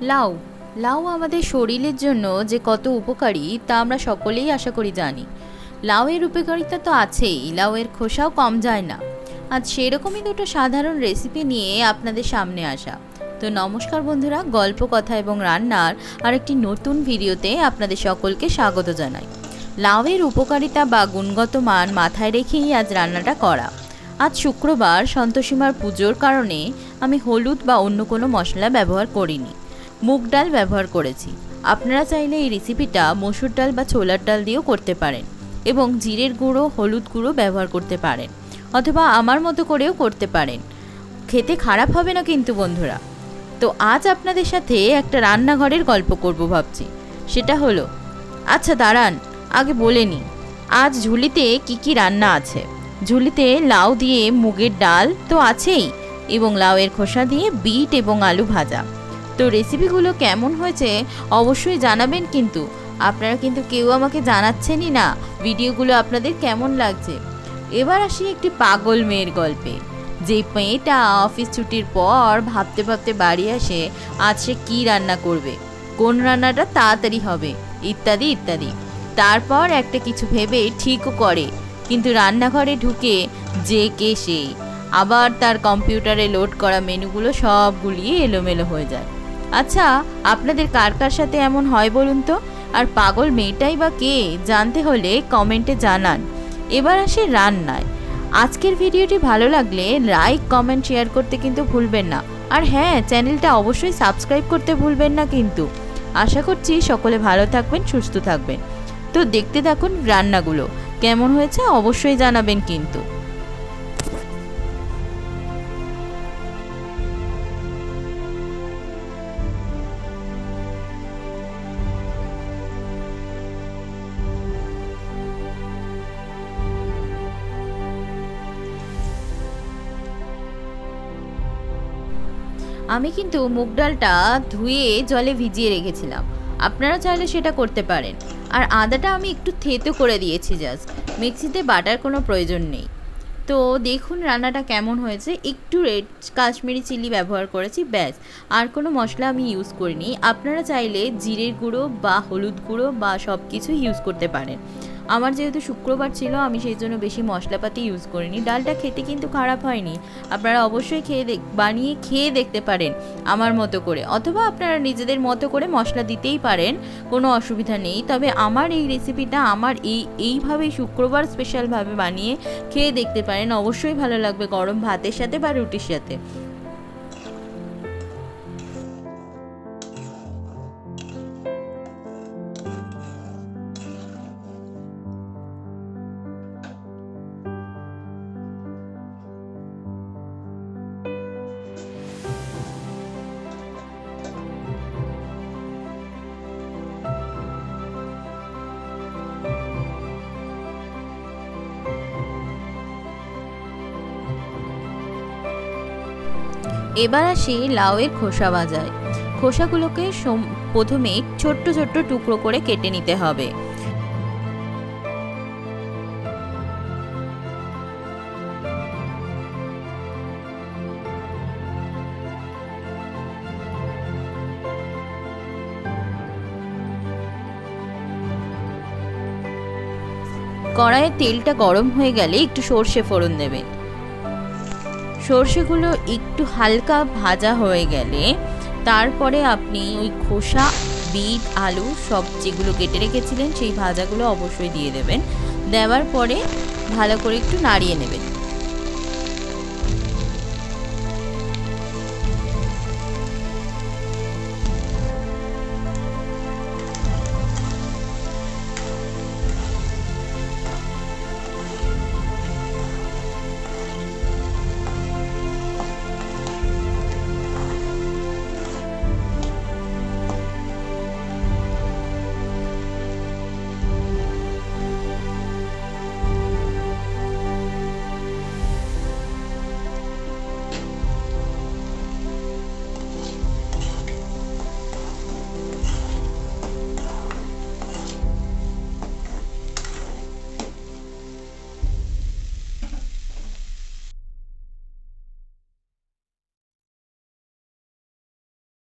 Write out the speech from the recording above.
লাউ লাউ আমাদের শরীরের জন্য যে কত উপকারী তা আমরা সকলেই আশা করি জানি। লাউয়ের উপকারিতা তো আছেই, লাউয়ের খোসাও কম যায় না। আজ সেরকমই দুটো সাধারণ রেসিপি নিয়ে আপনাদের সামনে আসা। তো নমস্কার বন্ধুরা, গল্প কথা এবং রান্নার আরেকটি নতুন ভিডিওতে আপনাদের সকলকে স্বাগত জানাই। লাউয়ের উপকারিতা বা গুণগত মান মাথায় রেখেই আজ রান্নাটা করা। আজ শুক্রবার সন্তোষীমার পুজোর কারণে আমি হলুদ বা অন্য কোনো মশলা ব্যবহার করিনি, মুগ ডাল ব্যবহার করেছি। আপনারা চাইলে এই রেসিপিটা মসুর ডাল বা ছোলার ডাল দিয়েও করতে পারেন এবং জিরের গুঁড়ো, হলুদ গুঁড়ো ব্যবহার করতে পারেন, অথবা আমার মতো করেও করতে পারেন। খেতে খারাপ হবে না কিন্তু বন্ধুরা। তো আজ আপনাদের সাথে একটা রান্নাঘরের গল্প করব ভাবছি। সেটা হলো, আচ্ছা দাঁড়ান, আগে বলে নিই আজ ঝুলিতে কি কি রান্না আছে। ঝুলিতে লাউ দিয়ে মুগের ডাল তো আছেই, এবং লাউয়ের খোসা দিয়ে বিট এবং আলু ভাজা। তো রেসিপিগুলো কেমন হয়েছে অবশ্যই জানাবেন, কিন্তু আপনারা কিন্তু কেউ আমাকে জানাচ্ছেনই না ভিডিওগুলো আপনাদের কেমন লাগছে। এবার আসি একটি পাগল মেয়ের গল্পে। যে মেয়েটা অফিস ছুটির পর ভাবতে ভাবতে বাড়ি আসে আজ সে কী রান্না করবে, কোন রান্নাটা তাড়াতাড়ি হবে, ইত্যাদি ইত্যাদি। তারপর একটা কিছু ভেবে ঠিকও করে, কিন্তু রান্নাঘরে ঢুকে যে কে সেই, আবার তার কম্পিউটারে লোড করা মেনুগুলো সব গুলিয়ে এলোমেলো হয়ে যায়। আচ্ছা, আপনাদের কার কার সাথে এমন হয় বলুন তো? আর পাগল মেয়েটাই বা কে, জানতে হলে কমেন্টে জানান। এবার আসে রান্নায়। আজকের ভিডিওটি ভালো লাগলে লাইক, কমেন্ট, শেয়ার করতে কিন্তু ভুলবেন না। আর হ্যাঁ, চ্যানেলটা অবশ্যই সাবস্ক্রাইব করতে ভুলবেন না কিন্তু। আশা করছি সকলে ভালো থাকবেন, সুস্থ থাকবেন। তো দেখতে থাকুন রান্নাগুলো, কেমন হয়েছে অবশ্যই জানাবেন কিন্তু। আমি কিন্তু মুগ ডালটা ধুয়ে জলে ভিজিয়ে রেখেছিলাম, আপনারা চাইলে সেটা করতে পারেন। আর আদাটা আমি একটু থেতো করে দিয়েছি, জাস্ট মিক্সিতে বাটার কোনো প্রয়োজন নেই। তো দেখুন রান্নাটা কেমন হয়েছে। একটু রেড কাশ্মীরি চিলি ব্যবহার করেছি, ব্যাস, আর কোনো মশলা আমি ইউজ করিনি। আপনারা চাইলে জিরের গুঁড়ো বা হলুদ গুঁড়ো বা সব কিছু ইউজ করতে পারেন। আমার যেহেতু শুক্রবার ছিল, আমি সেই জন্য বেশি মশলাপাতি ইউজ করিনি। ডালটা খেতে কিন্তু খারাপ হয়নি, আপনারা অবশ্যই বানিয়ে খেয়ে দেখতে পারেন আমার মতো করে, অথবা আপনারা নিজেদের মতো করে মশলা দিতেই পারেন, কোনো অসুবিধা নেই। তবে আমার এই রেসিপিটা আমার এইভাবেই শুক্রবার স্পেশালভাবে বানিয়ে খেয়ে দেখতে পারেন, অবশ্যই ভালো লাগবে গরম ভাতের সাথে বা রুটির সাথে। এবার আসি লাউয়ের খোসা ভাজায়। খোসাগুলোকে প্রথমে ছোট্ট ছোট্ট টুকরো করে কেটে নিতে হবে। কড়াইয়ে তেলটা গরম হয়ে গেলে একটু সর্ষে ফোড়ন দেবেন। সর্ষেগুলো একটু হালকা ভাজা হয়ে গেলে তারপরে আপনি ওই খোসা, বিট, আলু সব যেগুলো কেটে রেখেছিলেন সেই ভাজাগুলো অবশ্যই দিয়ে দেবেন। দেওয়ার পরে ভালো করে একটু নাড়িয়ে নেবেন।